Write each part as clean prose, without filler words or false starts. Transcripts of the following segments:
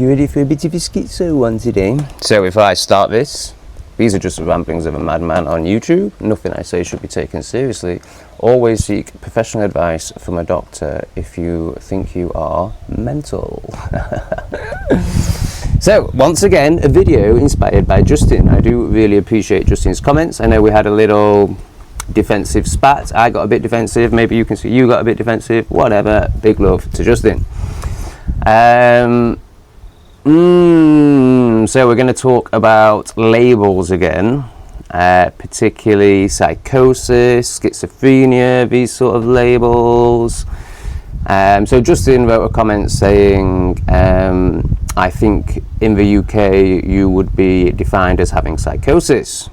You ready for a bit of a schizo one today? So if I start this, these are just the ramblings of a madman on YouTube. Nothing I say should be taken seriously. Always seek professional advice from a doctor if you think you are mental. So, once again, a video inspired by Justin. I do really appreciate Justin's comments. I know we had a little defensive spat. I got a bit defensive. Maybe you can see you got a bit defensive. Whatever. Big love to Justin. So we're going to talk about labels again, particularly psychosis, schizophrenia, these sort of labels. So Justin wrote a comment saying, I think in the UK you would be defined as having psychosis.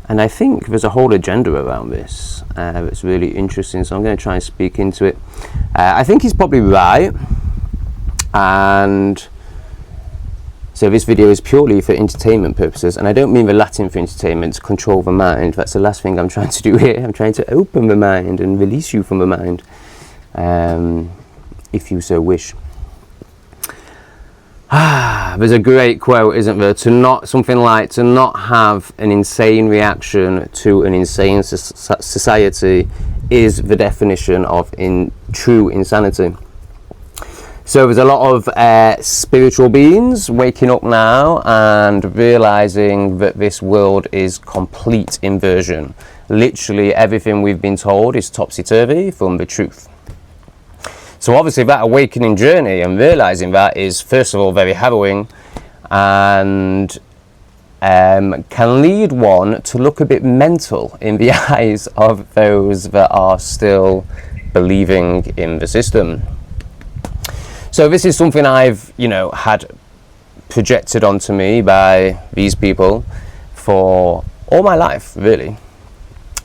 And I think there's a whole agenda around this that's really interesting, so I'm going to try and speak into it. I think he's probably right. And so this video is purely for entertainment purposes, and I don't mean the Latin for entertainment, to control the mind. That's the last thing I'm trying to do here. I'm trying to open the mind and release you from the mind, if you so wish. There's a great quote, isn't there? To not have an insane reaction to an insane society is the definition of true insanity. So there's a lot of spiritual beings waking up now and realizing that this world is complete inversion. Literally everything we've been told is topsy-turvy from the truth. So obviously that awakening journey and realizing that is, first of all, very harrowing, and can lead one to look a bit mental in the eyes of those that are still believing in the system. So this is something I've, had projected onto me by these people for all my life, really.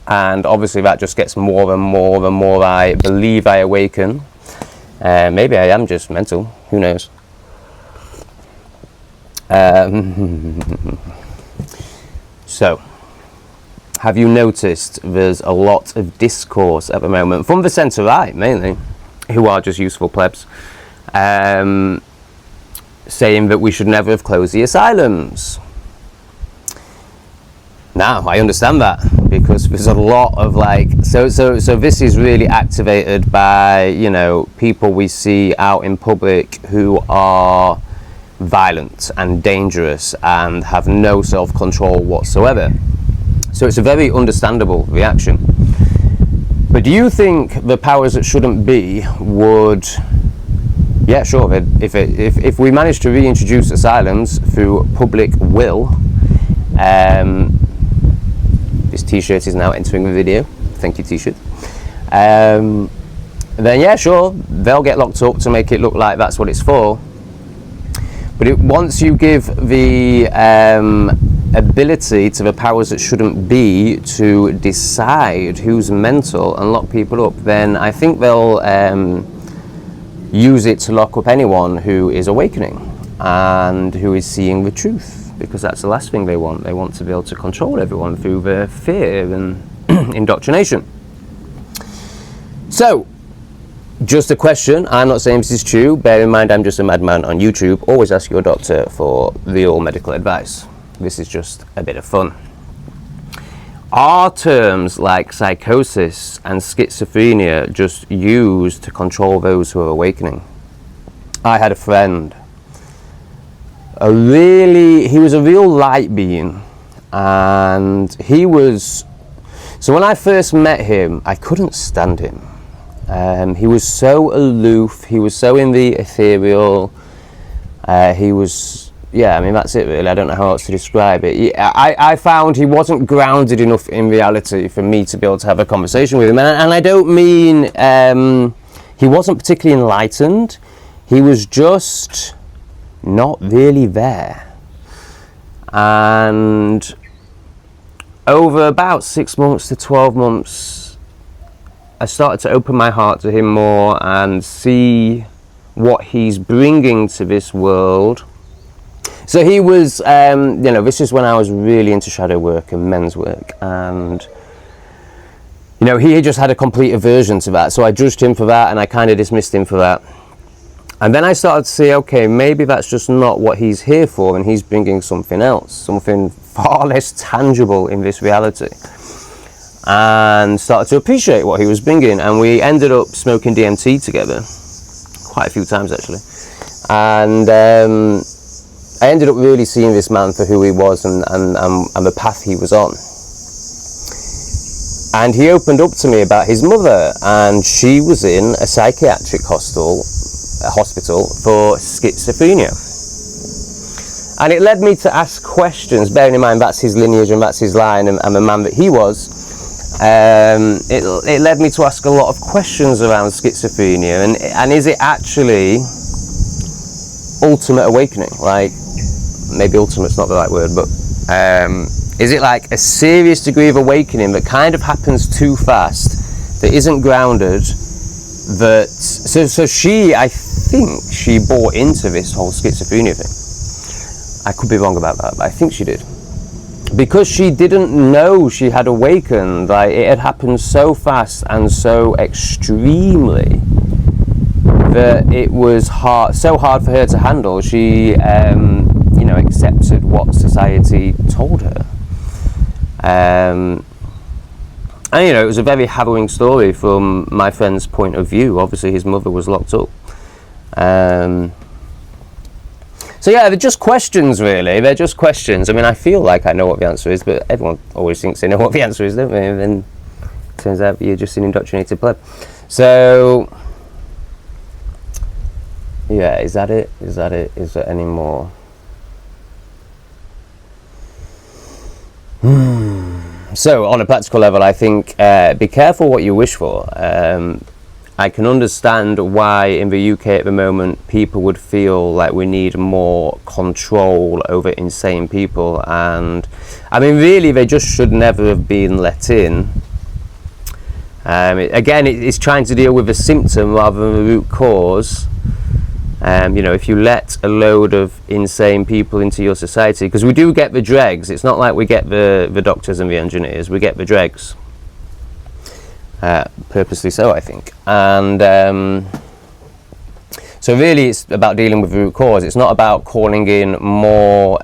And obviously that just gets more and more and more I believe I awaken. Maybe I am just mental, who knows. So, have you noticed there's a lot of discourse at the moment, from the centre-right mainly, who are just useful plebs, saying that we should never have closed the asylums. Now, I understand that, because there's a lot of so this is really activated by, people we see out in public who are violent and dangerous and have no self-control whatsoever. So it's a very understandable reaction. But do you think the powers that shouldn't be would... Yeah, sure. If we manage to reintroduce asylums through public will, this T-shirt is now entering the video. Thank you, T-shirt. Then yeah, sure, they'll get locked up to make it look like that's what it's for. But once you give the ability to the powers that shouldn't be to decide who's mental and lock people up, then I think they'll use it to lock up anyone who is awakening and who is seeing the truth, because that's the last thing they want. They want to be able to control everyone through their fear and indoctrination. So, just a question. I'm not saying this is true. Bear in mind, I'm just a madman on YouTube. Always ask your doctor for real medical advice. This is just a bit of fun. Are terms like psychosis and schizophrenia just used to control those who are awakening? I had a friend, he was a real light being, and so when I first met him, I couldn't stand him. He was so aloof, he was so in the ethereal, that's it really. I don't know how else to describe it. I found he wasn't grounded enough in reality for me to be able to have a conversation with him. And I don't mean he wasn't particularly enlightened. He was just not really there. And over about 6 months to 12 months, I started to open my heart to him more and see what he's bringing to this world. So he was, this is when I was really into shadow work and men's work, and, he just had a complete aversion to that. So I judged him for that, and I kind of dismissed him for that. And then I started to see, okay, maybe that's just not what he's here for, and he's bringing something else, something far less tangible in this reality. And started to appreciate what he was bringing, and we ended up smoking DMT together, quite a few times actually. And I ended up really seeing this man for who he was and the path he was on. And he opened up to me about his mother, and she was in a psychiatric hospital for schizophrenia. And it led me to ask questions, bearing in mind that's his lineage and that's his line and the man that he was. It led me to ask a lot of questions around schizophrenia, and is it actually ultimate awakening? Like, maybe ultimate's not the right word, but is it like a serious degree of awakening that kind of happens too fast, that isn't grounded, that so she, I think she bought into this whole schizophrenia thing. I could be wrong about that, but I think she did, because she didn't know she had awakened. Like, it had happened so fast and so extremely that it was so hard for her to handle. She accepted what society told her, and it was a very harrowing story from my friend's point of view. Obviously his mother was locked up. So yeah, they're just questions, really. They're just questions. I mean, I feel like I know what the answer is, but everyone always thinks they know what the answer is, don't they? And then it turns out you're just an indoctrinated pleb. So yeah, is that it? Is there any more? So on a practical level, I think be careful what you wish for. I can understand why in the UK at the moment people would feel like we need more control over insane people, and I mean really they just should never have been let in. Again, it's trying to deal with the symptom rather than the root cause. If you let a load of insane people into your society, because we do get the dregs, it's not like we get the doctors and the engineers, we get the dregs. Purposely so, I think. And so really it's about dealing with the root cause. It's not about calling in more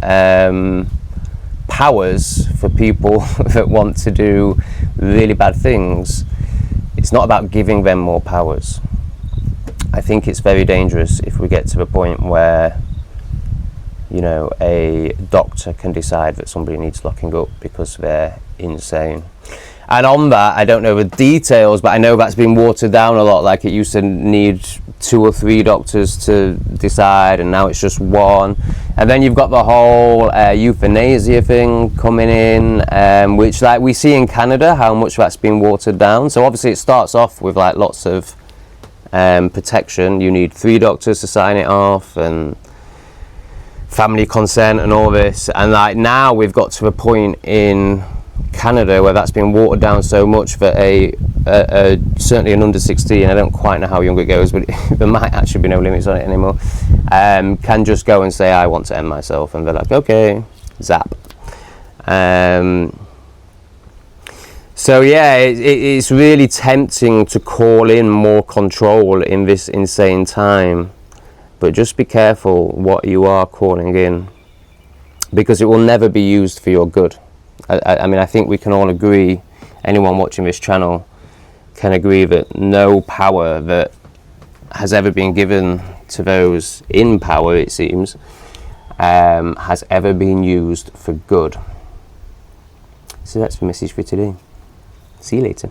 powers for people that want to do really bad things. It's not about giving them more powers. I think it's very dangerous if we get to the point where a doctor can decide that somebody needs locking up because they're insane. And on that, I don't know the details, but I know that's been watered down a lot. Like, it used to need 2 or 3 doctors to decide, and now it's just 1. And then you've got the whole euthanasia thing coming in, which, like, we see in Canada how much that's been watered down. So obviously it starts off with like lots of protection. You need 3 doctors to sign it off, and family consent and all this. And like now we've got to a point in Canada where that's been watered down so much that certainly an under 16, I don't quite know how young it goes, but there might actually be no limits on it anymore, can just go and say, I want to end myself, and they're like, okay, zap. So yeah, it's really tempting to call in more control in this insane time, but just be careful what you are calling in, because it will never be used for your good. I mean, I think we can all agree, anyone watching this channel can agree that no power that has ever been given to those in power, it seems, has ever been used for good. So that's the message for today. See you later.